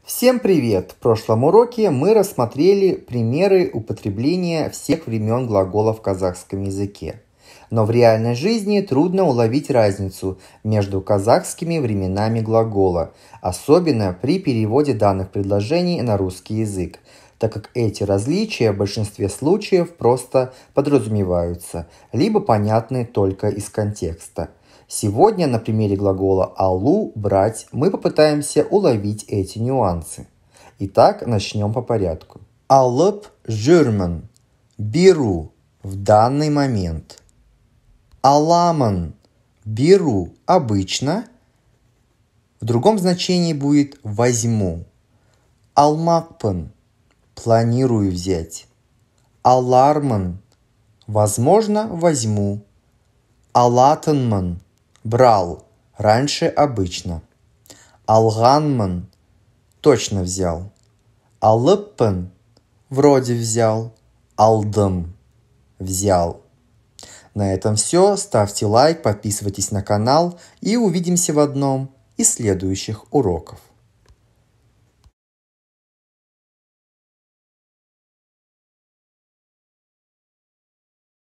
Всем привет! В прошлом уроке мы рассмотрели примеры употребления всех времен глагола в казахском языке. Но в реальной жизни трудно уловить разницу между казахскими временами глагола, особенно при переводе данных предложений на русский язык, так как эти различия в большинстве случаев просто подразумеваются, либо понятны только из контекста. Сегодня на примере глагола «алу» – «брать» мы попытаемся уловить эти нюансы. Итак, начнем по порядку. Алып жүрмін – беру в данный момент. Аламын – беру обычно. В другом значении будет возьму. Алмақпын – планирую взять. Алармын – возможно, возьму. Алатынмын – брал, раньше обычно. Алғанмын – точно взял. Алыппын – вроде взял. Алдым – взял. На этом все. Ставьте лайк, подписывайтесь на канал и увидимся в одном из следующих уроков.